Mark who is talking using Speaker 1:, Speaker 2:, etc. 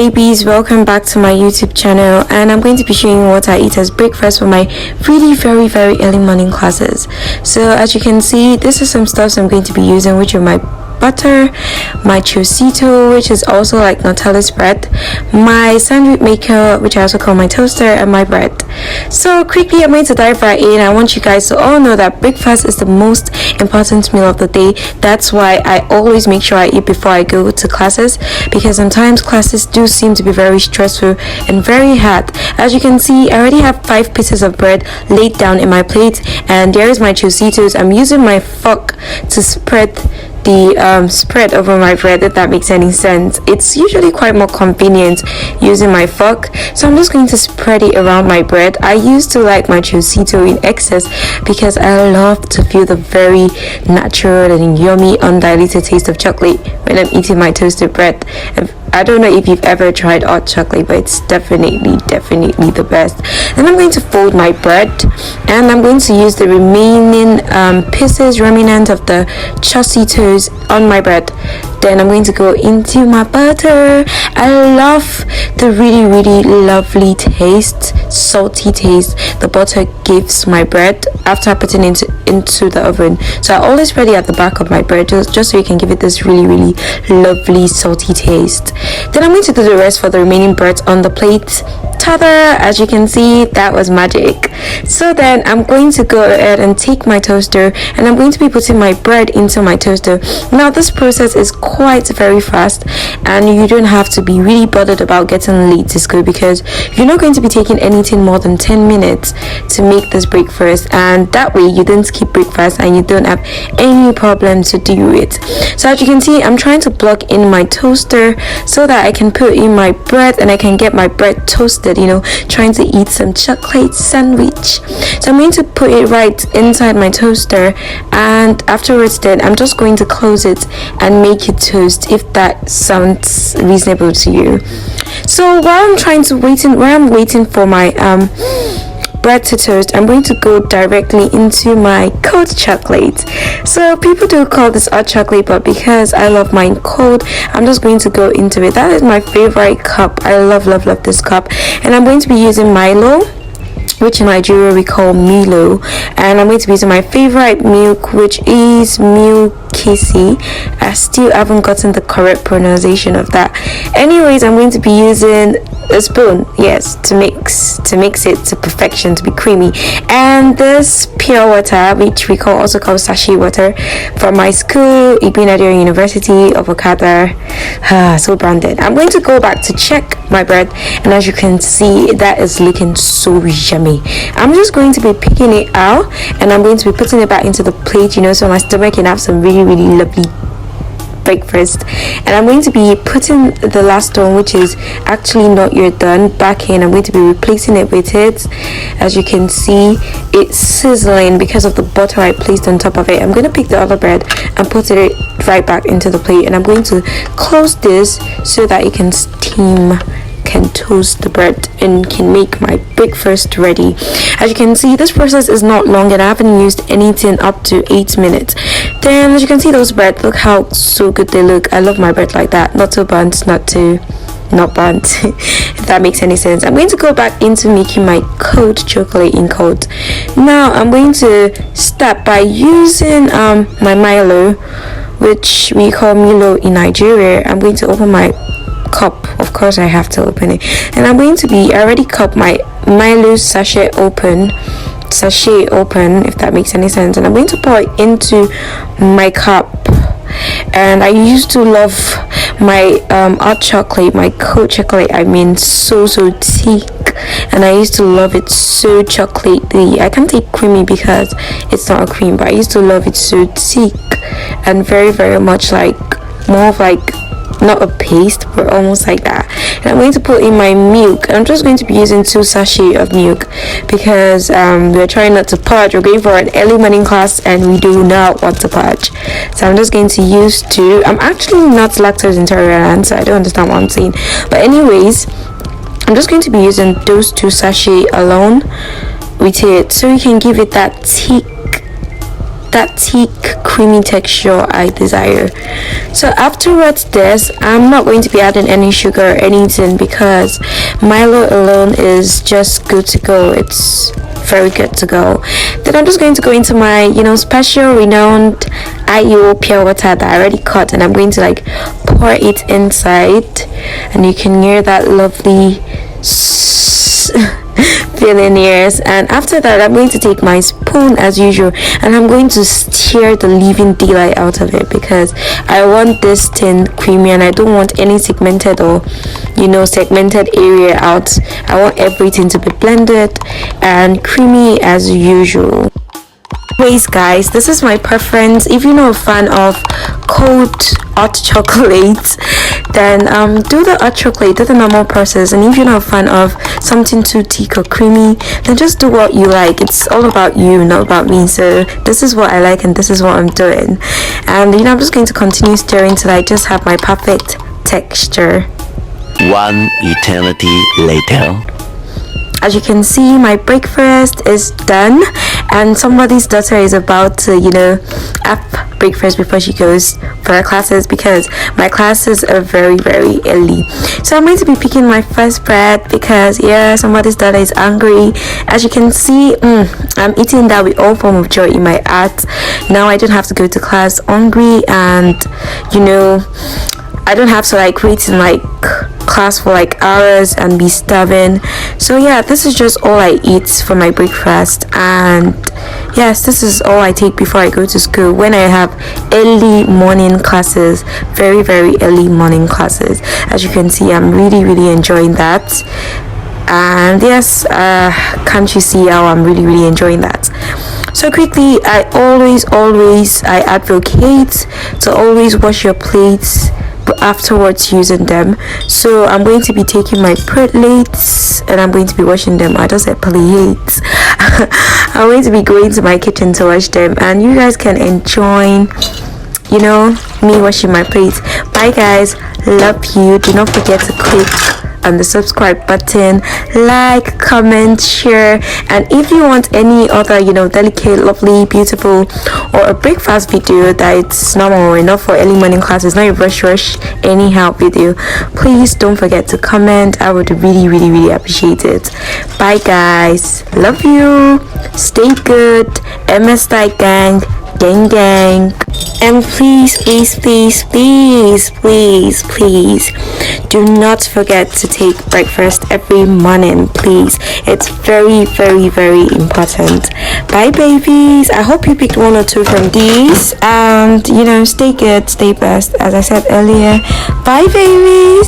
Speaker 1: Babies, welcome back to my YouTube channel, and I'm going to be showing what I eat as breakfast for my really very early morning classes. So as you can see, this is some stuff I'm going to be using, which are my butter, my chocito, which is also like Nutella spread, my sandwich maker, which I also call my toaster, and my bread. So quickly, I'm going to dive right in. I want you guys to all know that breakfast is the most important meal of the day. That's why I always make sure I eat before I go to classes, because sometimes classes do seem to be very stressful and very hard. As you can see, I already have 5 pieces of bread laid down in my plate, and there is my chocitos. I'm using my fork to spread the spread over my bread, if that makes any sense. It's usually quite more convenient using my fork, so I'm just going to spread it around my bread. I used to like my chocito in excess because I love to feel the very natural and yummy undiluted taste of chocolate when I'm eating my toasted bread. I don't know if you've ever tried hot chocolate, but it's definitely the best. Then I'm going to fold my bread, and I'm going to use the remaining remnant of the chocitos on my bread. Then I'm going to go into my butter. I love the really lovely taste, salty taste the butter gives my bread after putting it into the oven. So I always spread it at the back of my bread, just so you can give it this really lovely salty taste. Then I'm going to do the rest for the remaining bread on the plate. Ta-da! As you can see, that was magic. So then I'm going to go ahead and take my toaster, and I'm going to be putting my bread into my toaster. Now this process is quite very fast, and you don't have to be really bothered about getting late to school, because you're not going to be taking anything more than 10 minutes to make this breakfast, and that way you don't skip breakfast and you don't have any problem to do it. So as you can see, I'm trying to plug in my toaster so that I can put in my bread and I can get my bread toasted, trying to eat some chocolate sandwich. So I'm going to put it right inside my toaster, and afterwards then I'm just going to close it and make it toast, if that sounds reasonable to you. So while I'm waiting for my bread to toast, I'm going to go directly into my cold chocolate. So people do call this hot chocolate, but because I love mine cold, I'm just going to go into it. That is my favorite cup. I love this cup, and I'm going to be using Milo, which in Nigeria we call Milo, and I'm going to be using my favorite milk, which is Milkisi. I still haven't gotten the correct pronunciation of that. Anyways, I'm going to be using a spoon, yes, to mix it to perfection, to be creamy. And this pure water, which we also call sachet water, from my school, Ibinadio University of Okada, so branded. I'm going to go back to check my bread, and as you can see, that is looking so yummy. I'm just going to be picking it out, and I'm going to be putting it back into the plate, so my stomach can have some really lovely breakfast. And I'm going to be putting the last one, which is actually not yet done, back in. I'm going to be replacing it with it. As you can see, it's sizzling because of the butter I placed on top of it. I'm going to pick the other bread and put it right back into the plate, and I'm going to close this so that it can toast the bread and can make my breakfast ready. As you can see, this process is not long, and I haven't used anything up to 8 minutes. Then as you can see, those bread, look how so good they look. I love my bread like that, not too burnt, not burnt if that makes any sense. I'm going to go back into making my cold chocolate in cold. Now I'm going to start by using my Milo, which we call Milo in Nigeria. I'm going to open my cup. Of course I have to open it, and I already cut my Milo sachet open, if that makes any sense, and I'm going to pour it into my cup. And I used to love my hot chocolate, my cold chocolate, so thick, and I used to love it so chocolatey. I can't take creamy because it's not a cream, but I used to love it so thick and very much like more of like not a paste, but almost like that. And I'm going to put in my milk, and I'm just going to be using 2 sachets of milk because we're trying not to purge. We're going for an early morning class, and we do not want to purge, so I'm just going to use 2. I'm actually not lactose intolerant, so I don't understand what I'm saying, but anyways, I'm just going to be using those 2 sachets alone with it, so you can give it that thick that thick creamy texture I desire. So afterwards this, I'm not going to be adding any sugar or anything because Milo alone is just good to go. It's very good to go. Then I'm just going to go into my special renowned IO pure water that I already cut, and I'm going to like pour it inside, and you can hear that lovely feeling ears. And after that, I'm going to take my spoon as usual, and I'm going to stir the living daylight out of it because I want this thing creamy and I don't want any segmented or segmented area out. I want everything to be blended and creamy as usual. Anyways guys, this is my preference. If you're not a fan of cold hot chocolate, then do the hot chocolate, do the normal process. And if you're not a fan of something too thick or creamy, then just do what you like. It's all about you, not about me. So this is what I like and this is what I'm doing. And I'm just going to continue stirring till I just have my perfect texture.
Speaker 2: One eternity later.
Speaker 1: As you can see, my breakfast is done, and somebody's daughter is about to have breakfast before she goes for her classes because my classes are very early. So I'm going to be picking my first bread because somebody's daughter is hungry. As you can see, I'm eating that with all form of joy in my heart. Now I don't have to go to class hungry, and I don't have to wait in class for hours and be starving. So this is just all I eat for my breakfast, and yes, this is all I take before I go to school when I have early morning classes, very early morning classes. As you can see, I'm really enjoying that. And yes, can't you see how I'm really enjoying that? So quickly, I always advocate to always wash your plates afterwards using them. So I'm going to be taking my plates and I'm going to be washing them. I just said plates. I'm going to be going to my kitchen to wash them, and you guys can enjoy me washing my plates. Bye guys, love you. Do not forget to click on the subscribe button, like, comment, share, and if you want any other delicate, lovely, beautiful, or a breakfast video that it's normal or enough for early morning classes, not a rush anyhow video, please don't forget to comment. I would really appreciate it. Bye guys, love you, stay good, MS Style gang, and please do not forget to take breakfast every morning, please. It's very important. Bye babies, I hope you picked one or two from these, and stay good, stay blessed, as I said earlier. Bye babies.